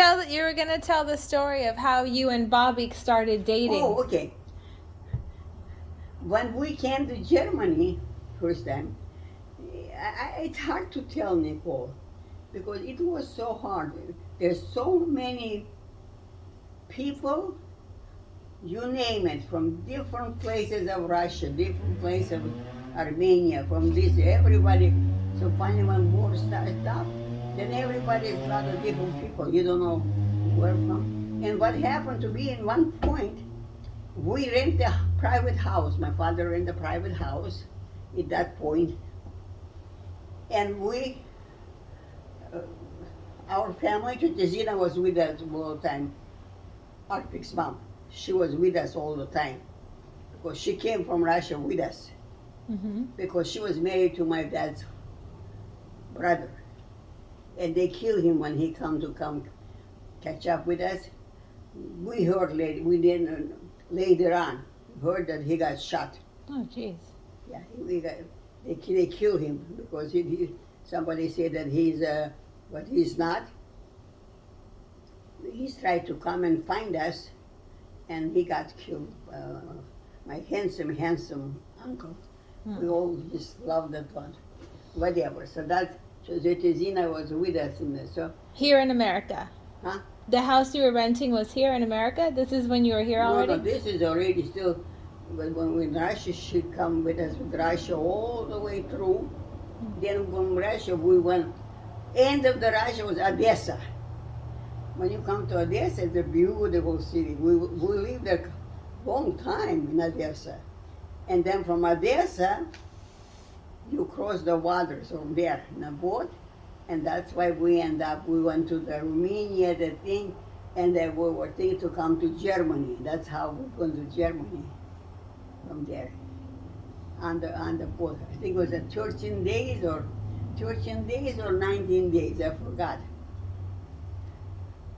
You were gonna tell the story of how you and Bobby started dating. Oh, okay. When we came to Germany first time, it's hard to tell, Nicole, because it was so hard. There's so many people, you name it, from different places of Russia, different places of Armenia, from this, everybody. So finally when war started up, then everybody is a lot of different people. You don't know where from. And what happened to be in one point, we rent a private house. My father rented a private house at that point. And we, our family, Zina was with us all the time. Arpik's mom. She was with us all the time because she came from Russia with us because she was married to my dad's brother. And they killed him when he come catch up with us. We heard later, we didn't, later on, heard that he got shot. Oh, jeez. Yeah, they killed him because somebody said that he's, but he's not. He's tried to come and find us, and he got killed. My handsome uncle. We all just loved that one. Whatever. So Zina was with us in this. So Here in America. Huh? The house you were renting was here in America? This is when you were here already? No, this is already still, but when Russia, she come with us with Russia all the way through. Then from Russia, we went, end of the Russia was Odessa. When you come to Odessa, it's a beautiful city. We lived there a long time in Odessa. And then from Odessa, you cross the waters from there in a boat. And that's why we went to the Romania, the thing, and then we were thinking to come to Germany. That's how we went to Germany from there on the boat. I think it was 13 days or 19 days, I forgot.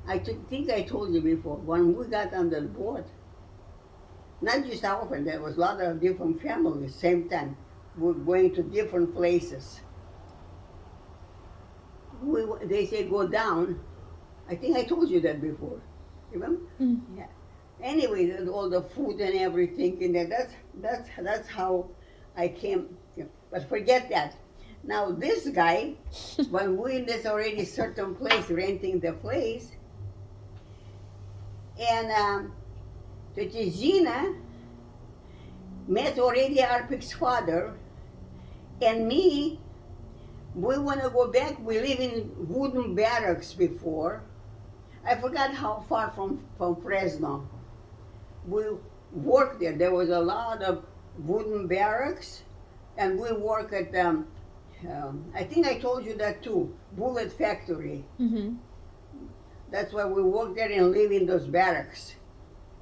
I think I told you before, when we got on the boat, not just our family, there was a lot of different families same time. We were going to different places. They say go down. I think I told you that before. Remember? Yeah. Anyway, all the food and everything in there. That's how I came. But forget that. Now this guy, when we in this already certain place, renting the place, and Zina met already Arpik's father, and me. We want to go back. We live in wooden barracks before. I forgot how far from Fresno. We worked there. There was a lot of wooden barracks, and we work at, I think I told you that too, bullet factory. That's why we work there and live in those barracks.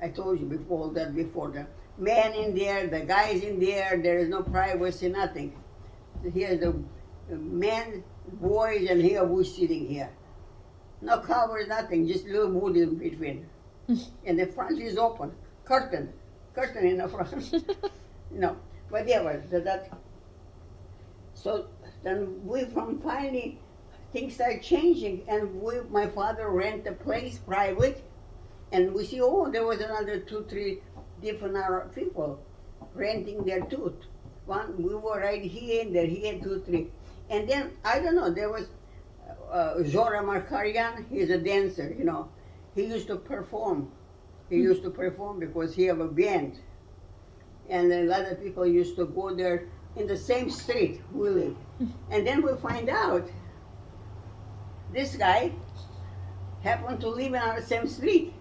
I told you before that before. The men in there, the guys in there, there is no privacy, nothing. Here's the men, boys, and here we're sitting here. No covers, nothing, just little wood in between. And the front is open, curtain in the front. Whatever. So then we from finally, things start changing, and my father rent a place private, and we see, there was another 2-3 different Arab people renting their too. One, we were right here, and there, here, 2-3. And then, I don't know, there was Zora Markarian, he's a dancer, He used to perform. He used to perform because he have a band. And a lot of people used to go there in the same street we live. And then we find out this guy happened to live in our same street.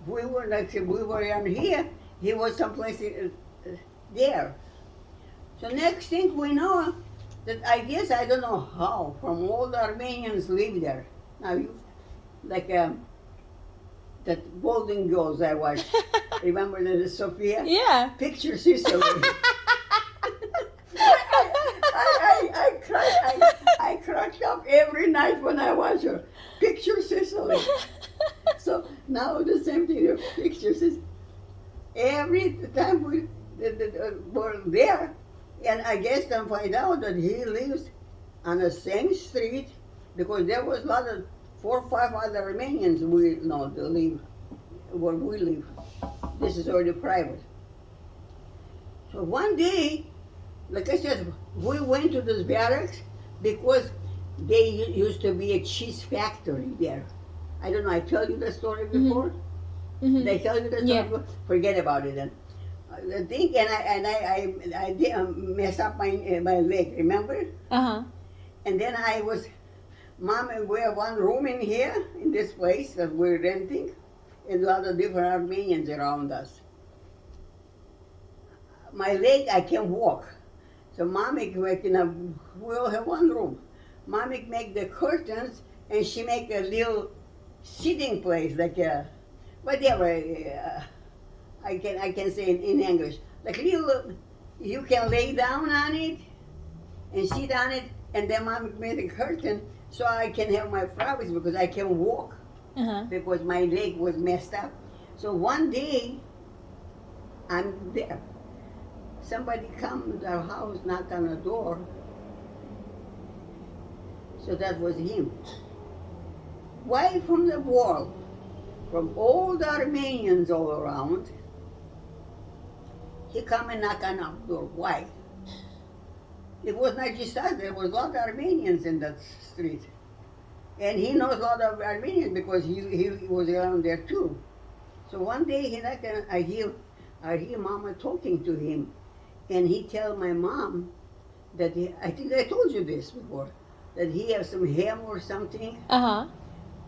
We were around here, he was someplace there. So next thing we know, that I guess, I don't know how, from all the Armenians live there. Now that Golden Girls I watched. Remember the Sophia? Yeah. Picture Sicily. I cracked up every night when I watch her. Picture Sicily. So now the same thing, Picture Sicily. Every time we were there, and I guess then find out that he lives on the same street, because there was a lot of 4 or 5 other Armenians we know they live where we live. This is already private. So one day, like I said, we went to this barracks because they used to be a cheese factory there. I don't know, I told you the story before? Mm-hmm. Did I tell you the story Yeah. before? Forget about it then. The thing, I did mess up my leg, remember? Uh-huh. And then Mom, and we have one room in here, in this place that we're renting, and a lot of different Armenians around us. My leg, I can walk. So Mommy we all have one room. Mommy make the curtains, and she make a little sitting place, like a, whatever, I can say in English. Like little, you can lay down on it, and sit on it, and then Mommy made a curtain, so I can have my privacy because I can walk, Uh-huh. because my leg was messed up. So one day, I'm there. Somebody come to our house, knocked on the door. So that was him. Why from the wall? From all the Armenians all around, he come and knock on our door. Why? It was not just us, there was a lot of Armenians in that street. And he knows a lot of Armenians because he was around there too. So one day he knocked on, I hear Mama talking to him. And he tell my mom that I think I told you this before, that he has some ham or something Uh-huh.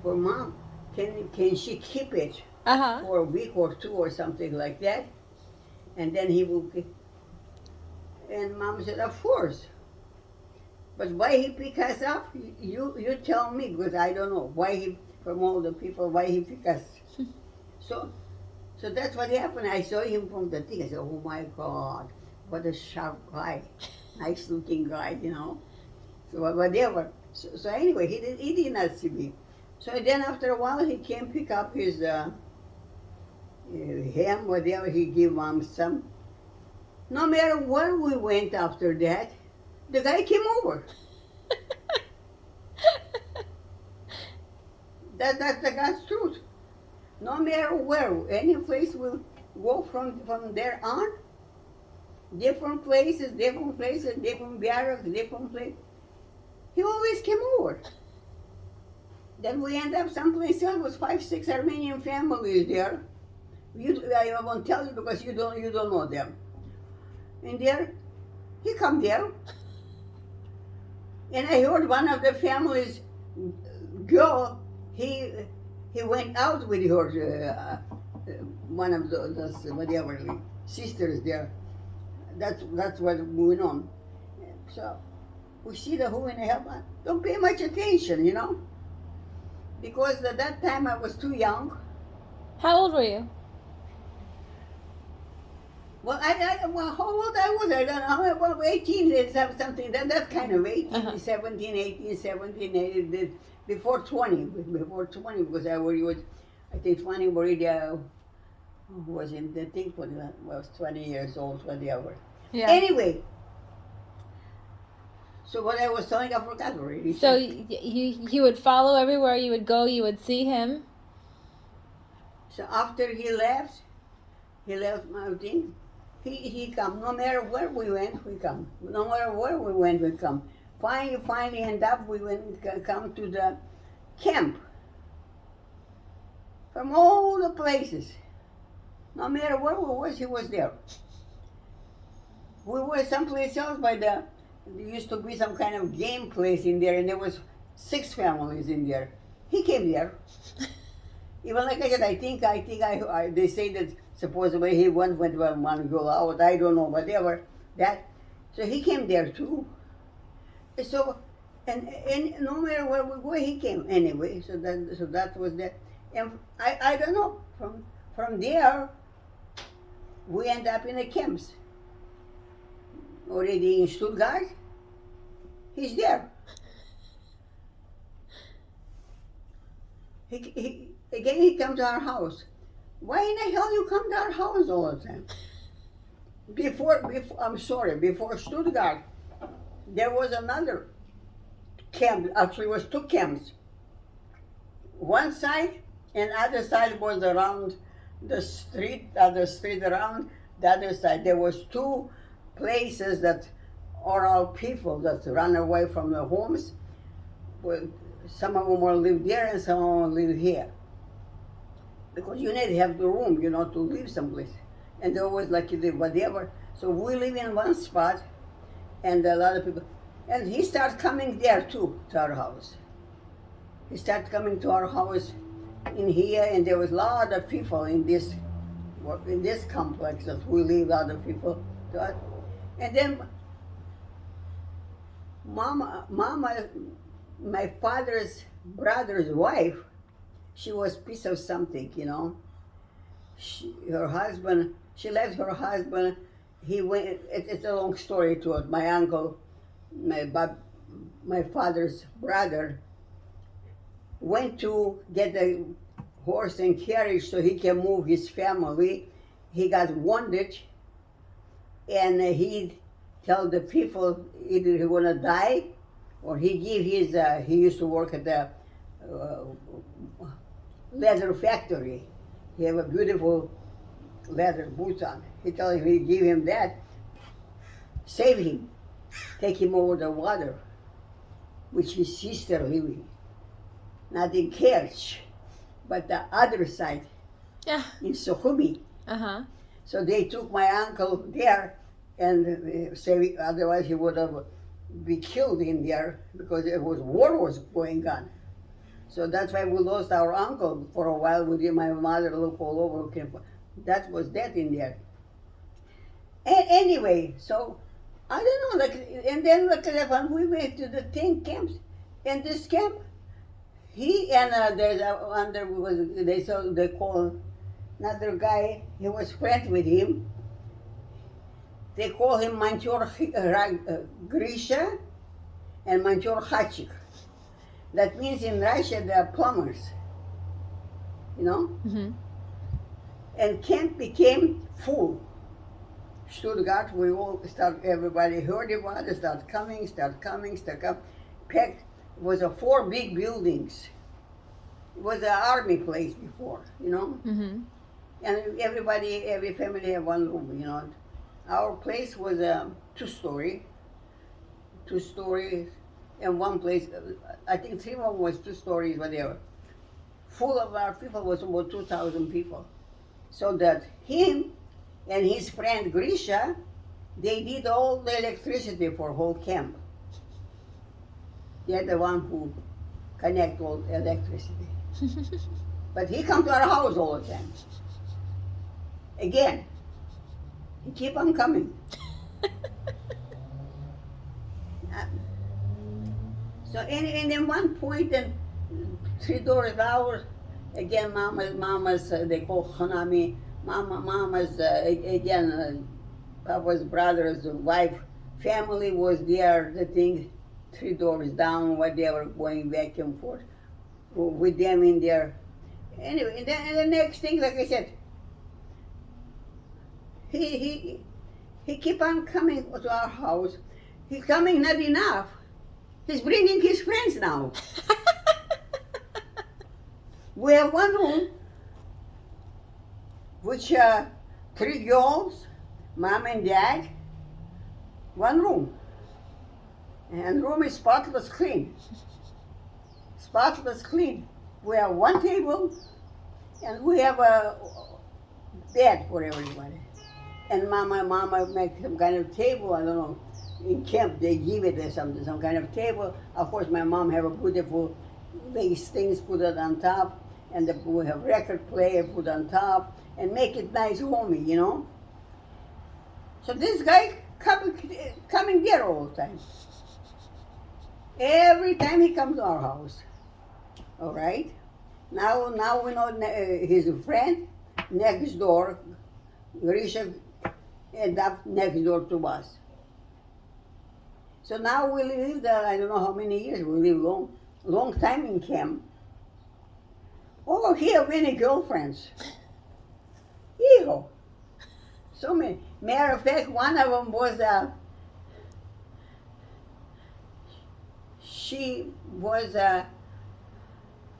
for Mom. Can she keep it Uh-huh. for a week or two or something like that? And then he will. And Mom said, of course. But why he pick us up? You tell me, because I don't know why he, from all the people, why he pick us. So that's what happened. I saw him from the thing. I said, oh my God. What a sharp guy, nice looking guy, you know. So whatever. So anyway, he did not see me. So then after a while, he came pick up his ham, whatever he give Mom some. No matter where we went after that, the guy came over. That's the God's truth. No matter where, any place we go from there on. Different places, different barracks, different places. He always came over. Then we end up someplace else with 5, 6 Armenian families there. I won't tell you because you don't know them. And there, he come there. And I heard one of the families girl, he went out with her, one of those whatever sisters there. That's what went on. So we see the who in the hell. Don't pay much attention, you know, because at that time I was too young. How old were you? Well, well, how old I was, I don't know. Well, 18 is something. That kind of 18, 17, 18, 17, 18, before 20. Before 20, because I was, I think 20 already. Was in the thing for that was 20 years old, whatever. Yeah. Anyway, so what I was telling, I forgot already. So you would follow everywhere you would go. You would see him. So after he left my thing. He come. No matter where we went, we come. No matter where we went, we come. Finally end up, we come to the camp. From all the places. No matter where we was, he was there. We were someplace else there used to be some kind of game place in there, and there was 6 families in there. He came there. Even like I said, I think they say that supposedly he went with one girl out. I don't know, whatever that. So he came there too. So and no matter where we go, he came anyway. So that was that. And I don't know from there. We end up in the camps. Already in Stuttgart, he's there. He comes to our house. Why in the hell you come to our house all the time? Before Stuttgart, there was another camp. Actually, it was 2 camps. one side, and other side was around the street, other street around the other side. There was two places that are all people that run away from the homes. Well, some of them will live there and some of them will live here. Because you need to have the room, to live someplace. And they always like you live whatever. So we live in one spot, and a lot of people. And he started coming there too, to our house. He started coming to our house in here, and there was a lot of people in this complex that we live, a lot of people. And then Mama, my father's brother's wife, she was a piece of something, Her husband, she left her husband. He went. It's a long story to it. My uncle, my father's brother, went to get a horse and carriage so he can move his family. He got wounded, and he tell the people either he gonna die, or he give his. He used to work at the leather factory. He have a beautiful leather boots on. He tell him he give him that, save him, take him over the water, which his sister living. Not in Kerch, but the other side, Yeah. in Sukhumi. Uh-huh. So they took my uncle there, and otherwise he would have been killed in there because war was going on. So that's why we lost our uncle for a while. We did. My mother looked all over. That was death in there. And anyway, so I don't know. And then when we went to the 10 camps, in this camp, he and they call another guy. He was friends with him. They call him Manchur Grisha and Manchur Hachik. That means in Russia they are plumbers, Mm-hmm. And camp became full. Stuttgart, we all everybody heard about it, start coming. Packed. It was 4 big buildings. It was an army place before, Mm-hmm. And every family had one room, Our place was a 2-story, and one place, I think 3 of them was 2 stories, whatever. Full of our people was about 2,000 people. So that him and his friend Grisha, they did all the electricity for whole camp. They're the one who connect all the electricity. But he come to our house all the time. Again, he keep on coming. So and then one point, and 3 doors ours, again, mama's they call Hanami, mama's again, Papa's brother's wife, family was there, the thing, 3 doors down, whatever, going back and forth with them in there. Anyway, and the next thing, like I said, he keep on coming to our house. He's coming not enough. He's bringing his friends now. We have one room, which 3 girls, mom and dad, one room. And room is spotless clean. Spotless clean. We have one table, and we have a bed for everybody. And mama makes some kind of table, I don't know. In camp, they give it some kind of table. Of course, my mom have a beautiful lace things put it on top, and we have record player put on top, and make it nice, homey, So this guy coming there all the time. Every time he comes to our house. All right. Now we know his friend next door. Grisha ended up next door to us. So now we live there, I don't know how many years, we live long time in camp. Oh, he have many girlfriends. Ew. So many. Matter of fact, one of them was, she was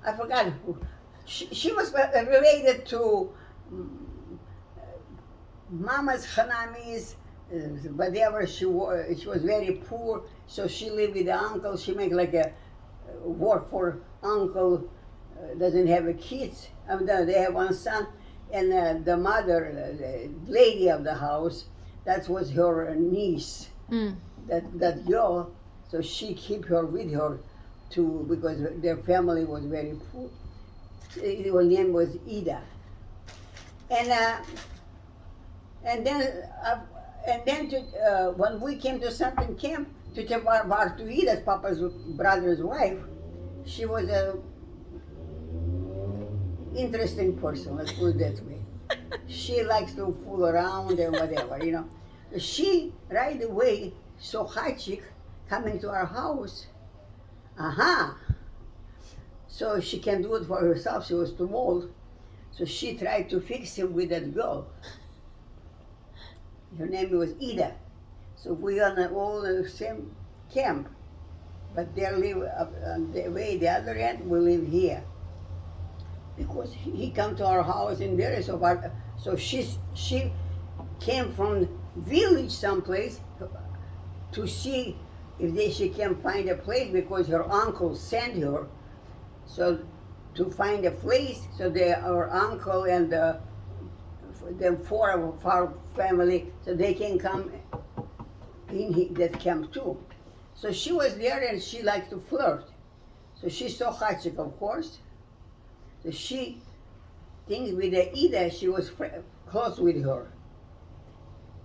I forgot who. She was related to Mama's Hanami's, whatever she was. She was very poor, so she lived with the uncle. She make like a work for uncle. Doesn't have a kids. They have one son, and the mother, the lady of the house, that was her niece. Mm. That girl. So she keep her with her, too, because their family was very poor. Her name was Ida, and and then uh, when we came to something camp to take Ida's Papa's brother's wife, she was a interesting person. Let's put it that way. She likes to fool around and whatever, you know. She right away saw high chick coming to our house. Aha! So she can do it for herself. She was too old. So she tried to fix him with that girl. Her name was Ida. So we are all in the same camp. But they live up on the way, the other end, we live here. Because he come to our house in there, so she came from village someplace to see if she can find a place because her uncle sent her. So to find a place, so our uncle and the four of our family, so they can come in that camp too. So she was there and she liked to flirt. So she saw Hachik, of course. So she thinks with the Ida, she was close with her.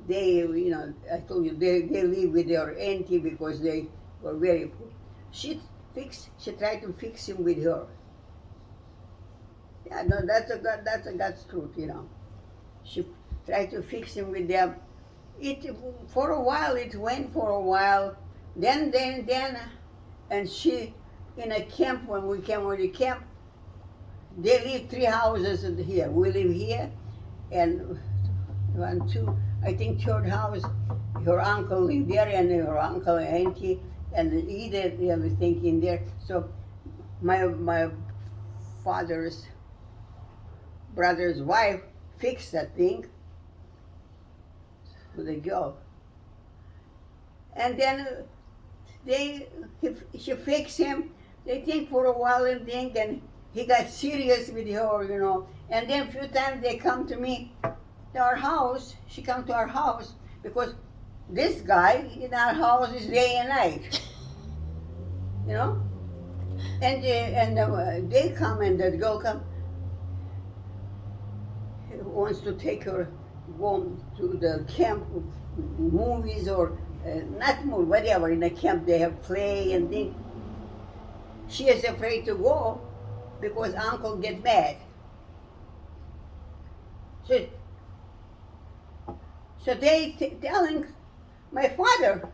They, I told you, they live with their auntie because they were very poor. She tried to fix him with her. Yeah, no, that's God's truth, She tried to fix him with them. For a while, it went for a while. Then, and she, in a camp, when we came to the camp, they live 3 houses here. We live here, and 1, 2, I think third house, her uncle lived there, and her uncle and auntie, and Edith, everything in there. So my father's brother's wife fixed that thing with a girl. And then she fixed him. They think for a while and think, and he got serious with her, And then a few times they come to me, to our house. She come to our house because this guy in our house is day and night, And they come and that girl come. He wants to take her home to the camp, movies or not movie, whatever. In the camp they have play and things. She is afraid to go because uncle get mad. So they telling my father,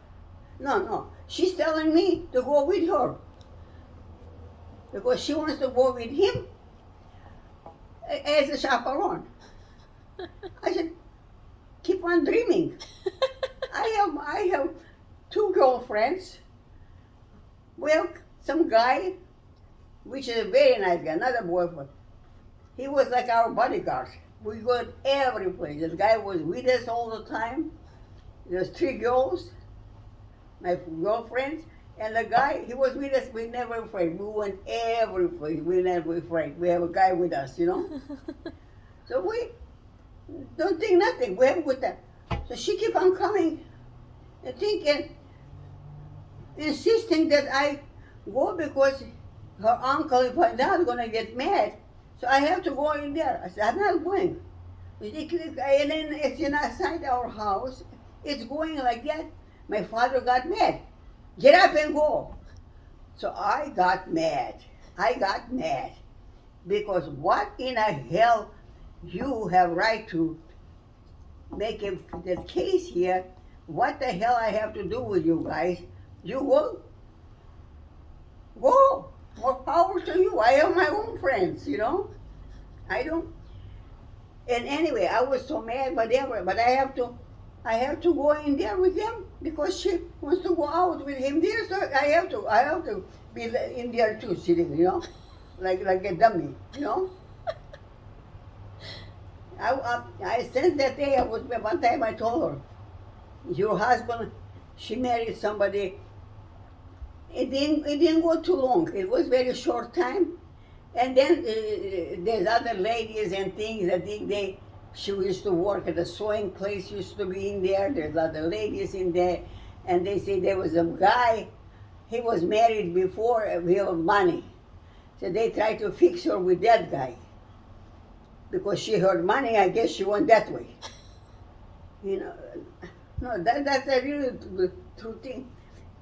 no, she's telling me to go with her because she wants to go with him as a chaperone. I said, keep on dreaming. I have 2 girlfriends. Well, some guy, which is a very nice guy, not a boyfriend. He was like our bodyguard. We go every place. This guy was with us all the time. There's 3 girls, my girlfriends, and the guy, he was with us. We never afraid. We went every place. We never afraid. We have a guy with us, So we don't think nothing. We have a good time. So she keep on coming and thinking, insisting that I go because her uncle, if I'm not gonna get mad. So I have to go in there. I said, I'm not going. And then it's inside our house. It's going like that. My father got mad. Get up and go. So I got mad. Because what in the hell you have right to make that case here? What the hell I have to do with you guys? You go. Go. More power to you. I have my own friends, I don't. And anyway, I was so mad, whatever. But I have to go in there with him because she wants to go out with him there. So I have to be in there too, sitting, like a dummy, you know. Since that day, one time I told her, your husband, she married somebody. It didn't go too long. It was very short time, and then there's other ladies and things. I think she used to work at a sewing place. Used to be in there. There's other ladies in there, and they say there was a guy. He was married before. He had money, so they tried to fix her with that guy. Because she had money, I guess she went that way. You know, no, that's a really true thing.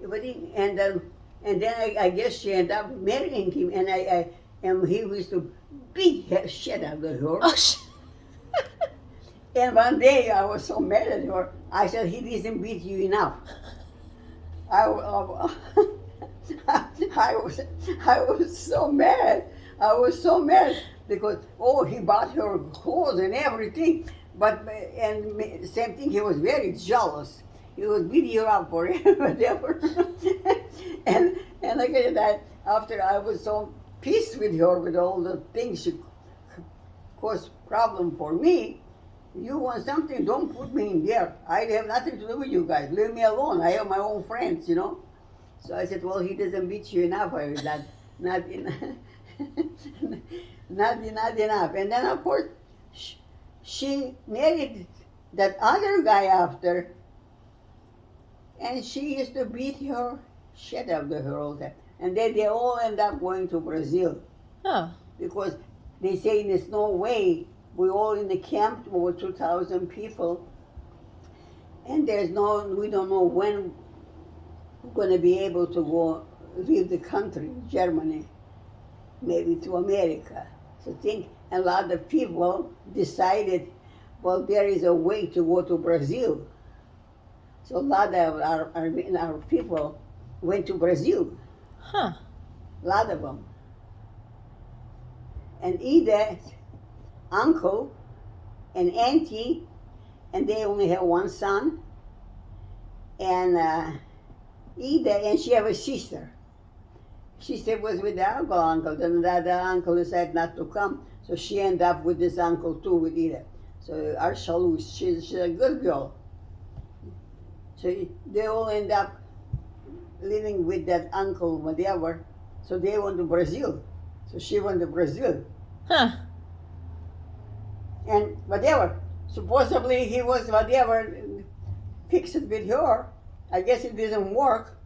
And then I guess she ended up marrying him, and he used to beat the shit out of her. Oh, And one day I was so mad at her. I said, he doesn't beat you enough. I was so mad. I was so mad because he bought her clothes and everything. And same thing, he was very jealous. He was beating her up for it, whatever. and like I said, after I was so pissed with her with all the things she caused problem for me. You want something, don't put me in there. I have nothing to do with you guys. Leave me alone. I have my own friends, you know. So I said, well, he doesn't beat you enough. Not enough. not enough. And then, of course, she married that other guy after, and she used to beat her shit out of her all the time. And then they all end up going to Brazil. Huh. Because they say there's no way. We're all in the camp, over 2,000 people, and we don't know when we're going to be able to go leave the country, Germany, maybe to America. So a lot of people decided, well, there is a way to go to Brazil. So a lot of our people went to Brazil. Huh. A lot of them. And either uncle and auntie, and they only have one son, and and she have a sister. Sister was with the uncle, then the other uncle decided not to come, so she ended up with this uncle too, with Ida. So our Shalus, she's a good girl. So they all end up living with that uncle, whatever, so they went to Brazil. So she went to Brazil. Huh. And whatever, supposedly he was whatever, fixed it with her. I guess it didn't work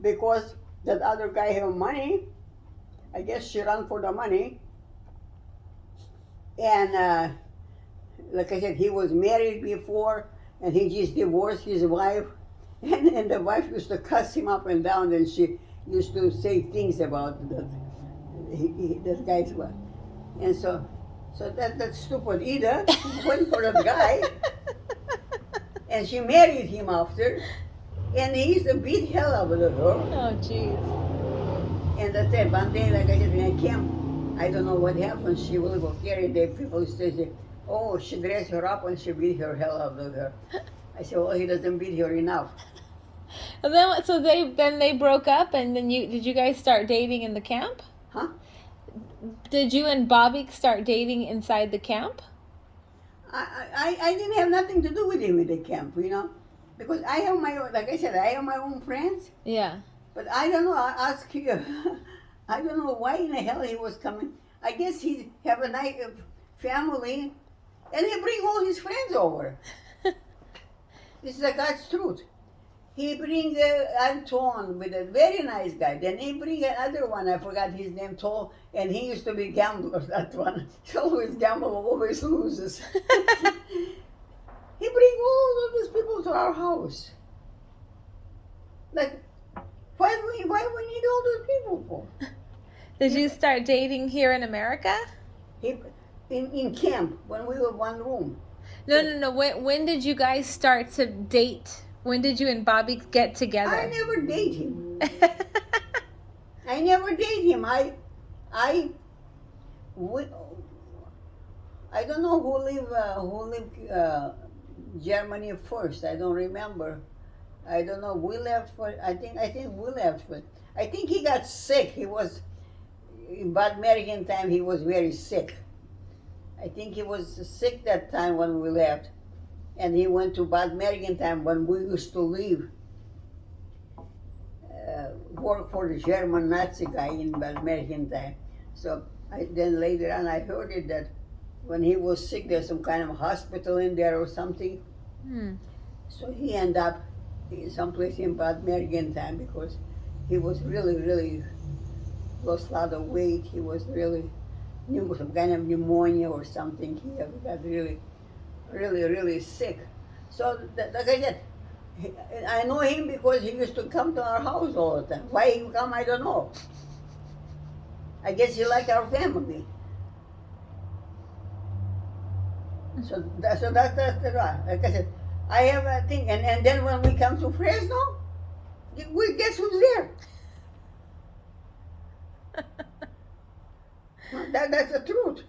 because that other guy had money. I guess she ran for the money. And like I said, he was married before and he just divorced his wife. And the wife used to cuss him up and down, and she used to say things about that guy's wife. And so that stupid Ida went for that guy, and she married him after, and he used to beat hell out of her. Oh, jeez. And that's it. One day, like I said, in a camp, I don't know what happened. She will go carry the people say, oh, she dressed her up and she beat her hell out of her. I said, well, he doesn't beat her enough. And then, so they broke up, and then did you guys start dating in the camp? Huh? Did you and Bobby start dating inside the camp? I didn't have nothing to do with him in the camp, you know, because I have my own, like I said, I have my own friends. Yeah. But I don't know. I ask you, I don't know why in the hell he was coming. I guess he have a nice family, and he bring all his friends over. This is the God's truth. He bring Anton with a very nice guy. Then he bring another one, I forgot his name, tall, and he used to be gambler, that one. He always gamble, always loses. He bring all of these people to our house. Like, why we need all those people for? Did you start dating here in America? In camp, when we were one room. No. When did you guys start to date? When did you and Bobby get together? I never date him. I never date him. I don't know who lived Germany first. I don't remember. I don't know. We left for. I think we left for. I think he got sick. He was in Bad Mergen time, he was very sick. I think he was sick that time when we left. And he went to Bad Mergen time when we used to leave. Work for the German Nazi guy in Bad Mergen time. So then later on, I heard it that when he was sick, there's some kind of hospital in there or something. Hmm. So he ended up in someplace in Bad Mergen time because he was really lost a lot of weight. He was really some kind of pneumonia or something. He got really sick. So like I said, I know him because he used to come to our house all the time. Why he come, I don't know. I guess he liked our family. So that's the right. Like I said, I have a thing, and then when we come to Fresno, we guess who's there? That's the truth.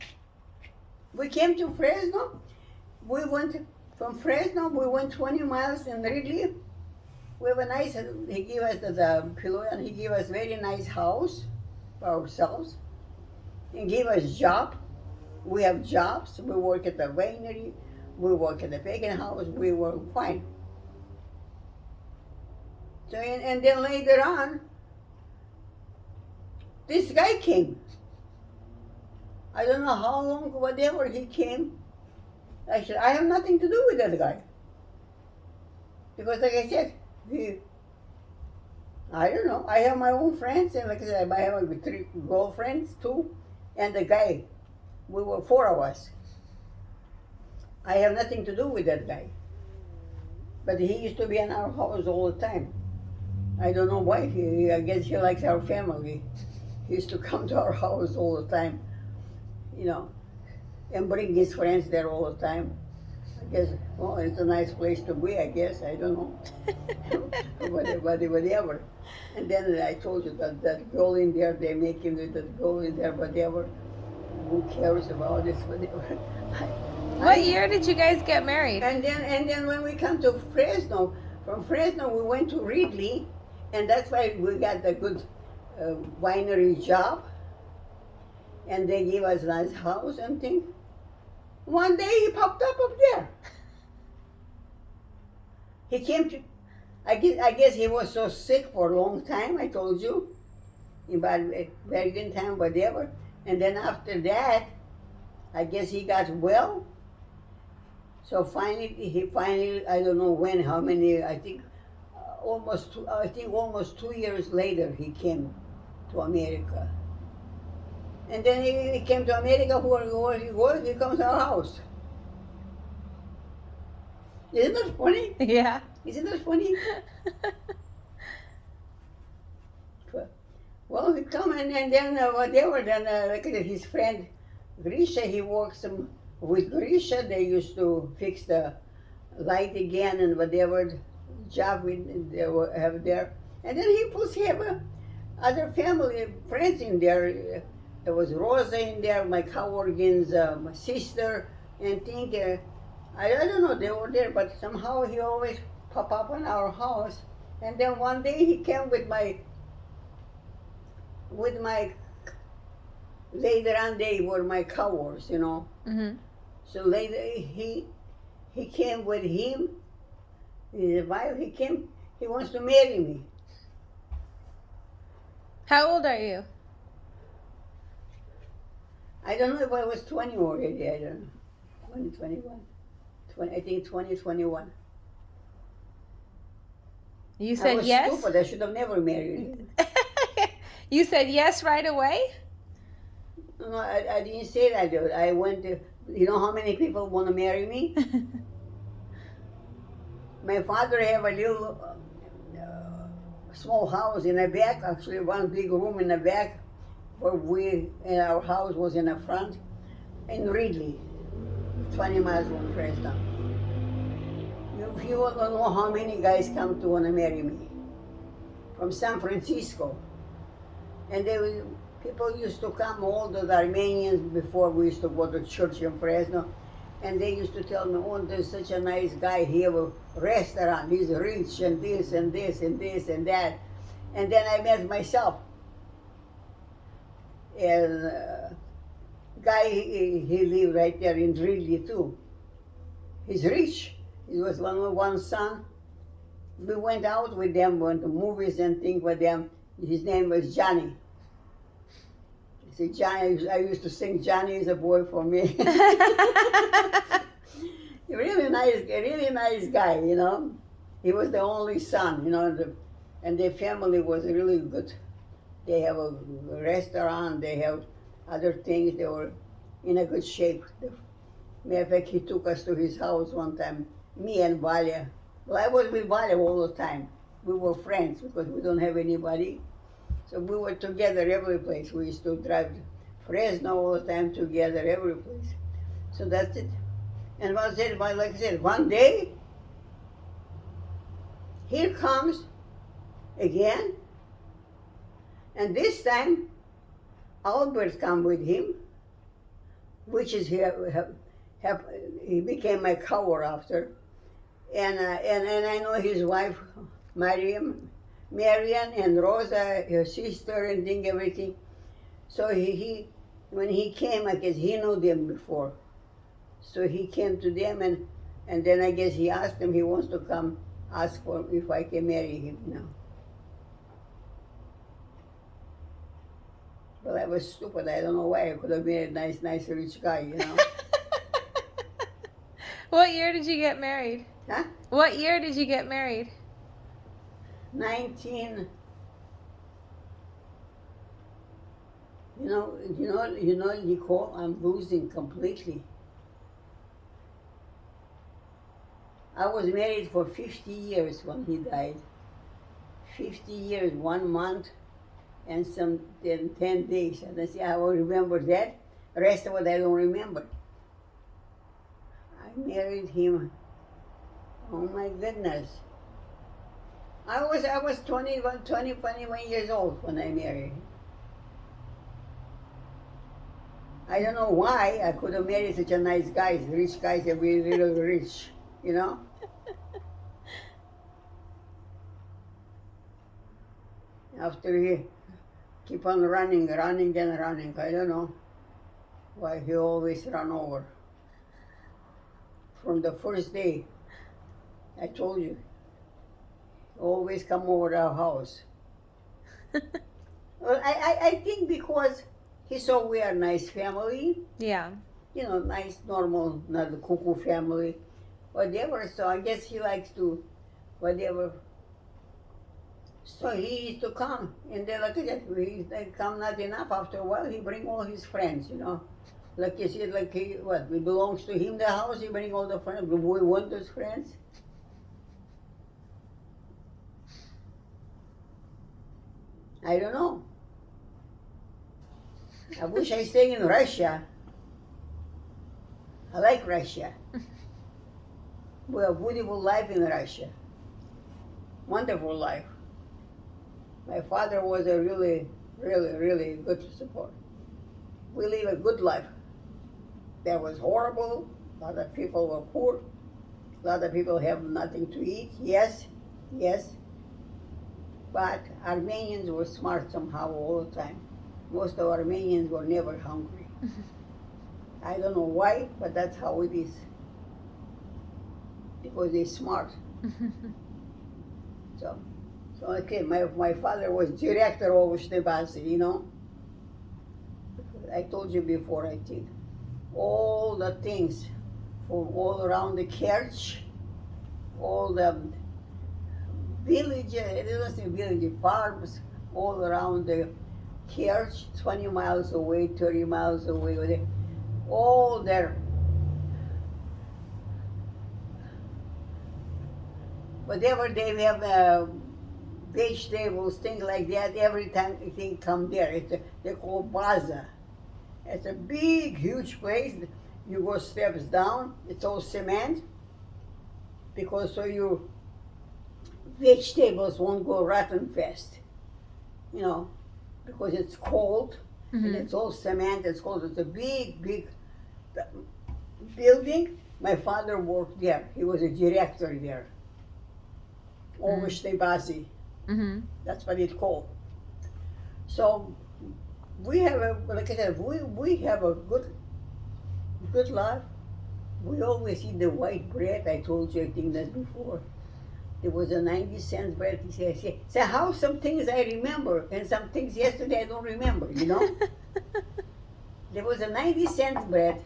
We came to Fresno. We went from Fresno. We went 20 miles in Ridley. We have a nice. He gave us the pillow, and he gave us very nice house for ourselves. He gave us job. We have jobs. We work at the winery. We work at the bacon house. We were fine. So and then later on, this guy came. I don't know how long, whatever he came. I said, I have nothing to do with that guy. Because like I said, I don't know, I have my own friends, and like I said, I have 3 girlfriends too, and the guy. We were 4 of us. I have nothing to do with that guy. But he used to be in our house all the time. I don't know why, I guess he likes our family. He used to come to our house all the time. You know, and bring his friends there all the time. I guess, well, it's a nice place to be, I guess, I don't know. Whatever. And then I told you that girl in there, they make him with that girl in there, whatever. Who cares about this, whatever. What year did you guys get married? And then when we come to Fresno, from Fresno we went to Ridley, and that's why we got the good winery job. And they gave us a nice house and things. One day he popped up there. He came to, I guess he was so sick for a long time, I told you. In Bergen time, whatever. And then after that, I guess he got well. So finally, I don't know when, how many, I think almost 2 years later he came to America. And then he came to America, where he was, he comes to our house. Isn't that funny? Yeah. Isn't that funny? Well, he come and then whatever, then like his friend Grisha, he works with Grisha. They used to fix the light again and whatever job they have there. And then he plus have other family friends in there. There was Rosa in there, my Coworgan's my sister, and think I don't know, they were there, but somehow he always pop up in our house. And then one day he came with my later on they were my Cowors, you know. Mm-hmm. So later he came with him, his wife. He wants to marry me. How old are you? I don't know if I was 20 already, I don't know. 20, 21. 20, I think 20, 21. You I said was yes? stupid, I should have never married him. You said yes right away? No, I didn't say that, dude. I went to, you know how many people want to marry me? My father have a little small house in the back, actually one big room in the back, where our house was in the front, in Ridley, 20 miles from Fresno. You want to know how many guys come to want to marry me. From San Francisco. And people used to come, all the Armenians, before we used to go to church in Fresno, and they used to tell me, oh, there's such a nice guy, he have a restaurant, he's rich, and this, and this, and this, and that. And then I met myself. And guy, he lived right there in Ridley too. He's rich. He was one son. We went out with them, went to movies and things with them. His name was Johnny. See, Johnny, I used to sing Johnny is a boy for me. Really nice guy, you know. He was the only son, you know, and their family was really good. They have a restaurant, they have other things, they were in a good shape. Matter of fact, he took us to his house one time, me and Valia. Well, I was with Valia all the time. We were friends because we don't have anybody. So we were together every place. We used to drive Fresno all the time together, every place. So that's it. And like I said, one day, here comes again, and this time, Albert come with him, which is he became my cover after, and I know his wife, Marian and Rosa, her sister, and everything. So he when he came, I guess he knew them before. So he came to them, and then I guess he asked them, he wants to come ask for if I can marry him now. Well, I was stupid. I don't know why. I could have married a nice rich guy, you know. What year did you get married? Huh? What year did you get married? 19. You know, Nicole, I'm losing completely. I was married for 50 years when he died. 50 years, 1 month, and 10 days. And I say, I will remember that. The rest of it I don't remember. I married him. Oh my goodness. I was 21 years old when I married him. I don't know why I could have married such a nice guy. Rich guys are really rich, you know? After he keep on running. I don't know why he always run over. From the first day, I told you, always come over to our house. Well, I think because he saw we are a nice family. Yeah. You know, nice, normal, not the cuckoo family, whatever. So I guess he likes to, whatever. So he used to come, and then like I said, they come not enough. After a while, he bring all his friends, you know. Like you said, like he, what, it belongs to him, the house, he bring all the friends. We want those friends. I don't know. I wish I stay in Russia. I like Russia. We have beautiful life in Russia. Wonderful life. My father was a really good support. We live a good life. That was horrible. A lot of people were poor. A lot of people have nothing to eat. Yes. But Armenians were smart somehow all the time. Most of Armenians were never hungry. I don't know why, but that's how it is. Because they're smart. So okay, my father was director of Shtebasi, you know. I told you before, I think. All the things from all around the Kerch, all the villages, it wasn't village, farms, all around the Kerch, 20 miles away, 30 miles away, all there. Whatever they have, vegetables, things like that, every time they come there. They call baza. It's a big, huge place. You go steps down, it's all cement, because so your vegetables won't go rotten fast, you know, because it's cold, and it's all cement, it's cold. It's a big building. My father worked there. He was a director there. Over Shtebasi. That's what it's called. So we have a, like I said, we have a good life. We always eat the white bread. I told you, I think that before. There was a 90 cents bread. He said, so how some things I remember and some things yesterday I don't remember, you know? There was a 90 cents bread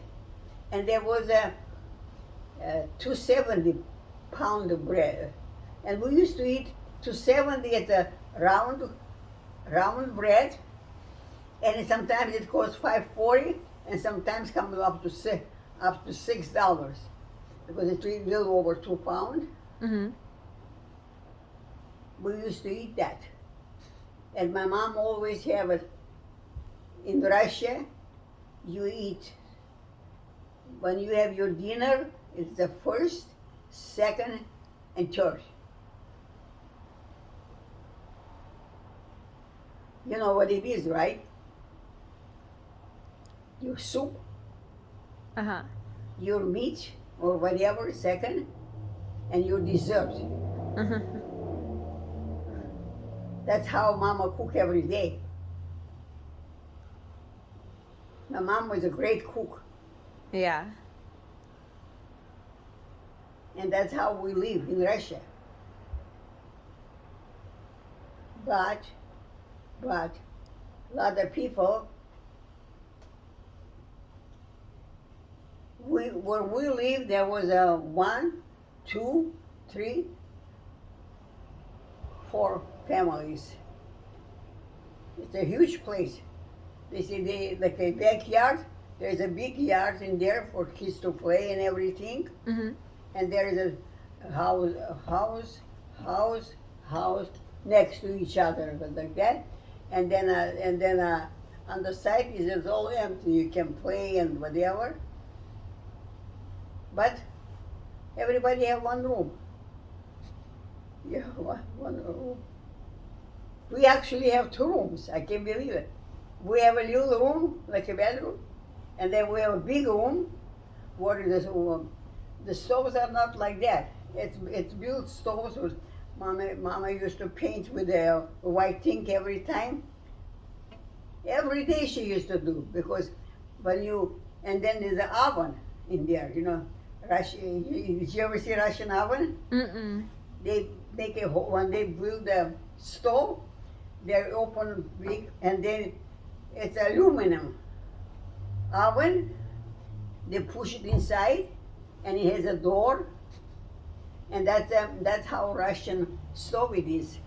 and there was a 270 pound of bread. And we used to eat 270 at a round bread, and sometimes it cost 5.40, and sometimes comes up to $6 because it's a little over 2 pounds. Mm-hmm. We used to eat that, and my mom always have it. In Russia, you eat when you have your dinner. It's the first, second, and third. You know what it is, right? Your soup, Uh-huh. your meat, or whatever, second, and your dessert. Uh-huh. That's how Mama cook every day. My mom was a great cook, Yeah. and that's how we live in Russia. But, a lot of people, where we live, there was a 1, 2, 3, 4 families. It's a huge place. They say like a backyard. There's a big yard in there for kids to play and everything. Mm-hmm. And there is a house next to each other like that. And then on the side is all empty. You can play and whatever. But everybody have one room. Yeah, one room. We actually have 2 rooms. I can't believe it. We have a little room, like a bedroom, and then we have a big room where the stoves are not like that. It's built stoves with Mama used to paint with a white ink every time. Every day she used to do because and then there's an oven in there, you know. Did you ever see Russian oven? Mm-mm. They make when they build the stove, they open big, and then it's aluminum oven. They push it inside, and it has a door, and that's how Russian stove it is.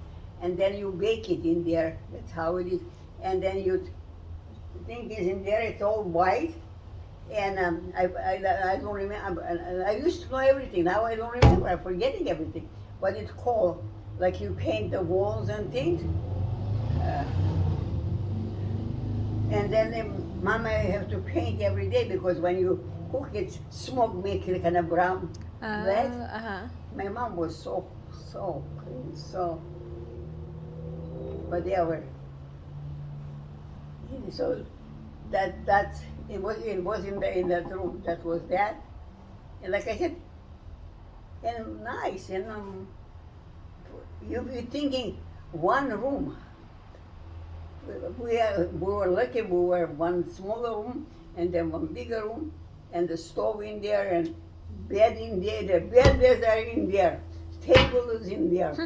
And then you bake it in there. That's how it is. And then the thing is in there. It's all white. And I don't remember. I used to know everything. Now I don't remember. I'm forgetting everything. What it's called, like you paint the walls and things. And then Mama have to paint every day because when you cook it, smoke make it kind of brown. Red. Uh-huh. My mom was so clean, so whatever. So that's it was in that room. That was that, and like I said, and nice, and you're thinking one room. We were lucky. We were one smaller room and then one bigger room, and the stove in there and bed in there. The beds are in there, table is in there,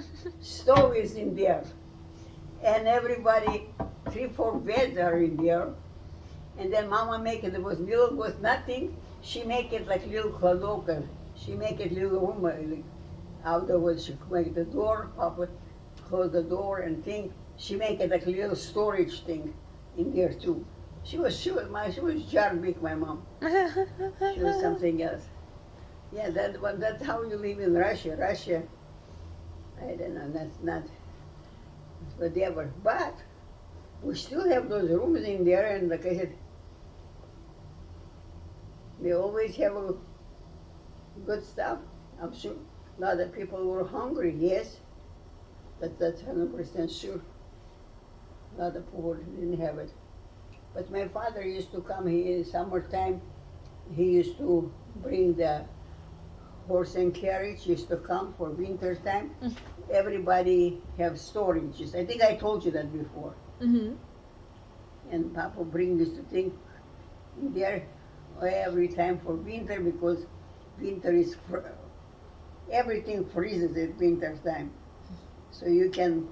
stove is in there, and everybody 3-4 beds are in there. And then Mama make it. There was nothing. She make it like little kladovka. She make it little room. Like, afterwards she make the door, Papa close the door and thing. She make it like a little storage thing in there too. She was jar big, my mom. She was something else. Yeah, that's how you live in Russia. Russia, I don't know, that's not whatever. But we still have those rooms in there, and like I said, they always have good stuff. I'm sure a lot of people were hungry, yes, that's 100% sure. A lot of poor didn't have it. But my father used to come here in summertime. He used to bring the horse and carriage, used to come for winter time. Everybody have storages. I think I told you that before. Mm-hmm. and Papa bring us to think there every time for winter because winter is everything freezes at winter time. So you can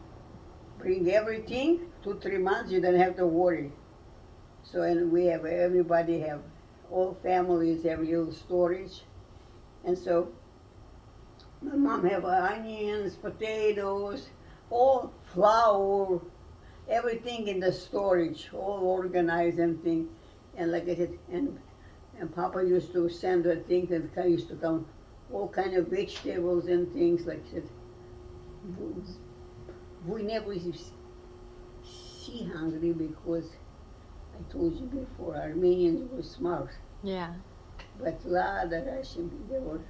bring everything 2-3 months. You don't have to worry. So and we have everybody have all families have little storage, and so my mom have onions, potatoes, all flour, everything in the storage, all organized and thing. And like I said, and Papa used to send the things and used to come all kind of vegetables and things like that. We never see hungry because I told you before Armenians were smart, Yeah. but a lot of Russian people were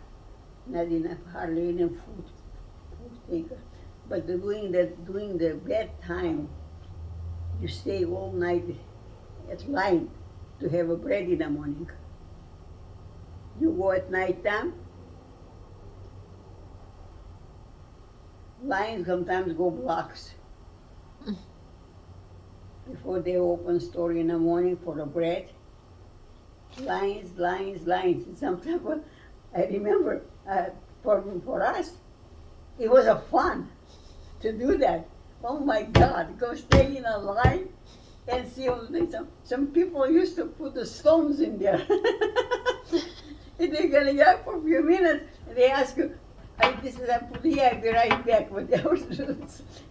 not enough, hardly enough food taker. But during the bedtime, you stay all night at line to have a bread in the morning. You go at night time, lines sometimes go blocks before they open store in the morning for the bread. Lines, lines, lines. And sometimes I remember for us, it was a fun to do that. Oh my God, go stay in a line and see all the things. Some people used to put the stones in there. And they're gonna get up for a few minutes and they ask you, this is a yeah, I'll be right back with the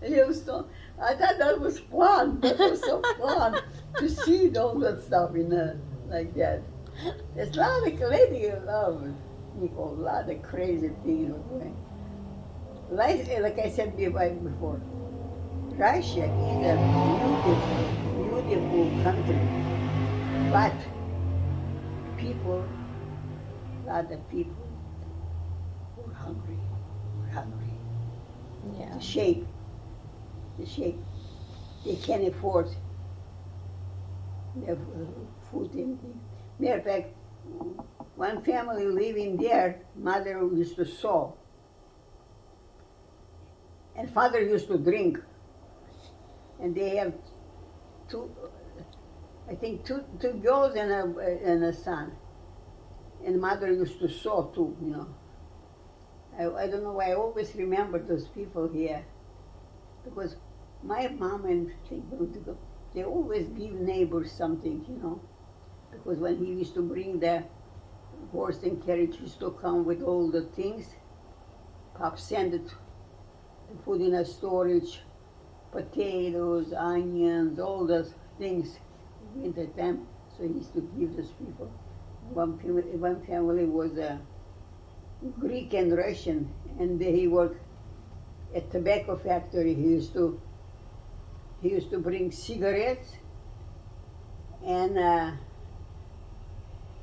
little stone. I thought that was fun. That was so fun to see all that stuff in like that. There's a lot of lady Nicole, a lot of crazy things we're doing. Like I said before, Russia is a beautiful country, but people, a lot of people were hungry, Yeah. The shape, they can't afford their food. Matter of fact, one family living there, mother used to sew, and father used to drink. And they have two girls and a son. And mother used to sew too, you know. I don't know why I always remember those people here. Because my mom and they always give neighbors something, you know. Because when he used to bring the horse and carriage, used to come with all the things, Pop sent it to put in a storage, potatoes, onions, all those things winter time. So he used to give those people. One family was Greek and Russian, and he worked at tobacco factory. He used to bring cigarettes and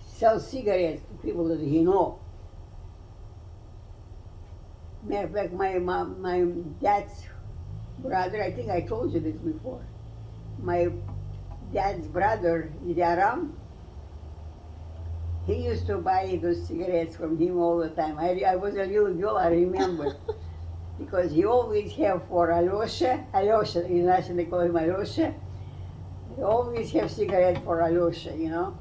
sell cigarettes to people that he know. Matter of fact, my dad's brother, I think I told you this before. My dad's brother, Yaram, he used to buy those cigarettes from him all the time. I was a little girl, I remember. Because he always have for Alyosha, in Russian they call him Alyosha. He always have cigarettes for Alyosha, you know.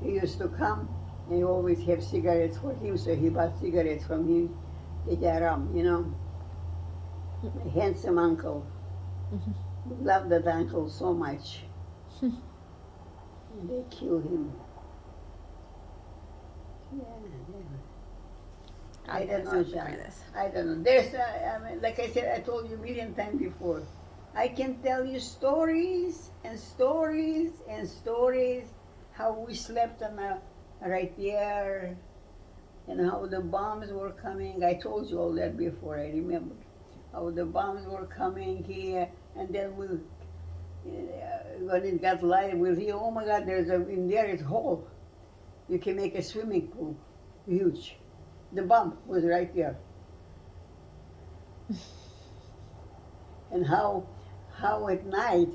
He used to come and he always have cigarettes for him, so he bought cigarettes from him, Yaram, you know. My handsome uncle. Mm-hmm. Loved that uncle so much. And they killed him. Yeah. I don't know, John. I don't know. There's, like I said, I told you a million times before. I can tell you stories and stories and stories how we slept on right there and how the bombs were coming. I told you all that before, I remember. How the bombs were coming here, and then when it got light, we'll hear, oh my God, in there it's hole. You can make a swimming pool, huge. The bomb was right there. And how at night,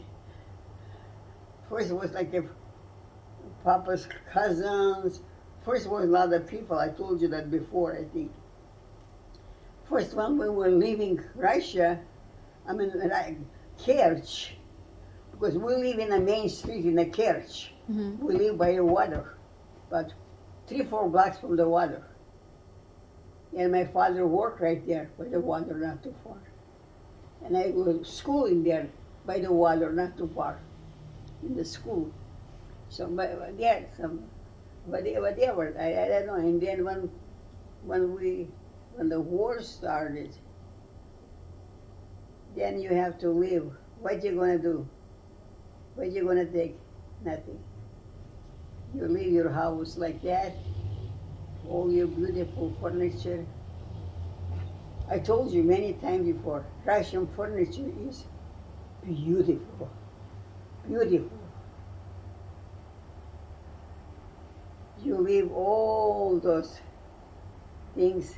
first it was like Papa's cousins, first was a lot of people, I told you that before, I think. First when we were leaving Russia, Kerch, because we live in a main street in a Kerch. Mhm. We live by the water, but 3-4 blocks from the water. And my father worked right there by the water, not too far. And I go to school in there by the water, not too far, in the school. So, but yeah, whatever, I don't know. And then when the war started, then you have to leave. What you gonna do? What you gonna take? Nothing. You leave your house like that, all your beautiful furniture. I told you many times before, Russian furniture is beautiful, beautiful. You leave all those things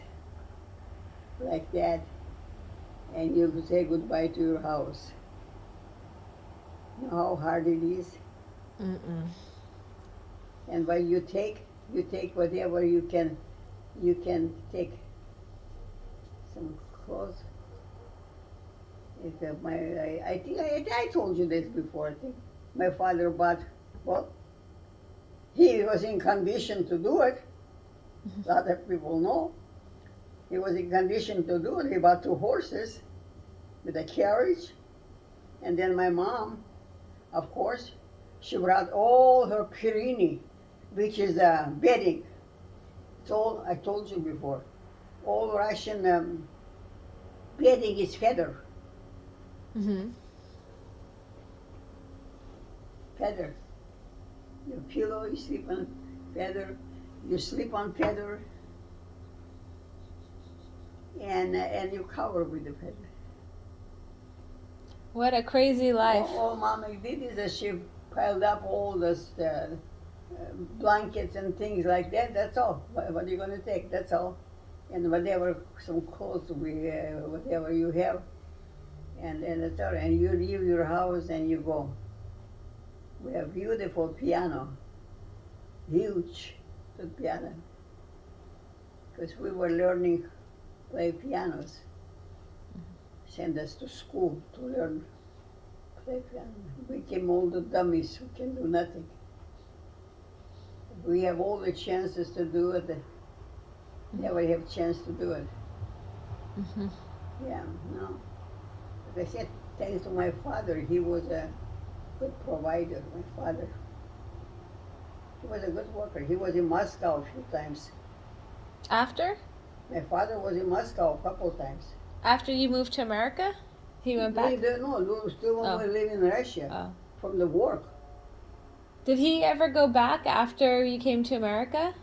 like that, and you say goodbye to your house. You know how hard it is? Mm-mm. And what you take whatever you can take. Some clothes. I think I told you this before. I think my father bought, well, he was in condition to do it. Other people know. He was in condition to do it. He bought 2 horses with a carriage. And then my mom, of course, she brought all her Perini, which is bedding. It's all, I told you before, all Russian bedding is feather. Mhm. Feather. Your pillow, you sleep on feather. You sleep on feather. And you cover with the feather. What a crazy life. All Mama did is that she piled up all this blankets and things like that. That's all. What are you going to take? That's all. And whatever, some clothes, whatever you have. And that's all. And you leave your house and you go. We have beautiful piano. Huge the piano. Because we were learning play pianos. Send us to school to learn play piano. We became all the dummies who can do nothing. We have all the chances to do it. Never have chance to do it. Mhm. Yeah, no. Like I said, thanks to my father, he was a good provider, my father. He was a good worker. He was in Moscow a few times. After? My father was in Moscow a couple times. After you moved to America? He went back? No, still when Oh. we live in Russia Oh. from the war. Did he ever go back after you came to America?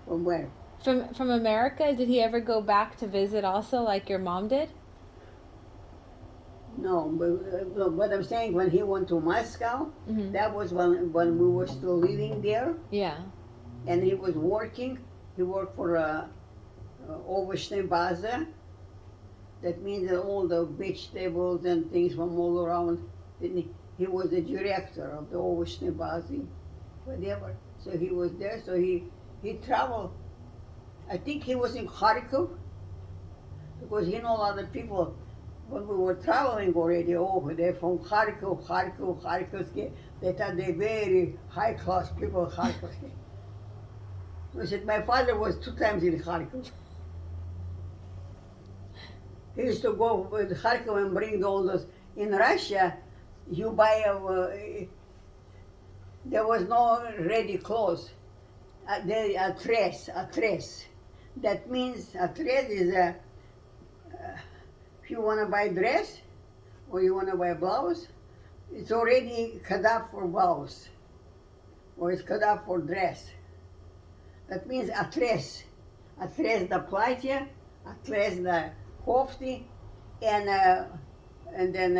From where? From America, did he ever go back to visit also like your mom did? No, but what I'm saying, when he went to Moscow, Mhm. that was when we were still living there, Yeah. and he was working. He worked for Ovochnaya Baza. That means that all the vegetables and things from all around. He was the director of the Ovochnaya Baza, whatever. So he was there. So he traveled. I think he was in Kharkov because he know a lot of people. When we were traveling already over there from Kharkov, they thought they're very high class people. Kharkov. We said my father was 2 times in Kharkov. He used to go with Kharkov and bring all those. In Russia, you buy there was no ready clothes. A dress. That means a dress is if you want to buy dress or you want to buy a blouse, it's already cut up for blouse or it's cut up for dress. That means a dress the платье, a dress the kofti, and then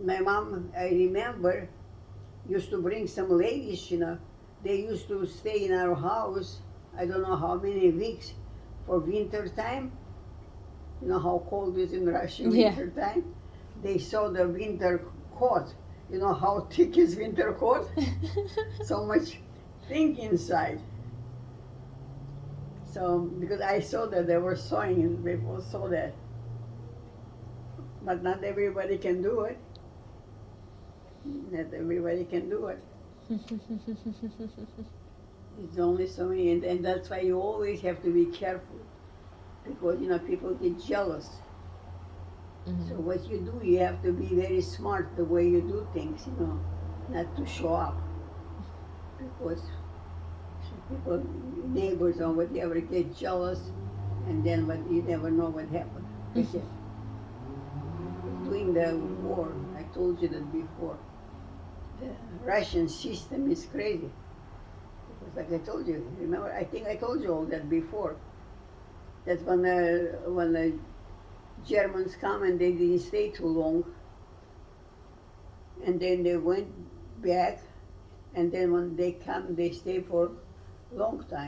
my mom, I remember, used to bring some ladies, they used to stay in our house, I don't know how many weeks, for winter time. You know how cold it is in Russia Yeah. winter time? They saw the winter coat. You know how thick is winter coat? So much thing inside. So, because I saw that they were sewing and people saw that. But not everybody can do it. Not everybody can do it. It's only so many, and that's why you always have to be careful, because people get jealous. So what you do, you have to be very smart the way you do things, not to show up, because some people, neighbors or whatever, get jealous, and then you never know what happened. Because during the war, I told you that before, the Russian system is crazy. Because like I told you, remember, I think I told you all that before, that when the Germans come and they didn't stay too long, and then they went back, and then when they come, they stay for a long time.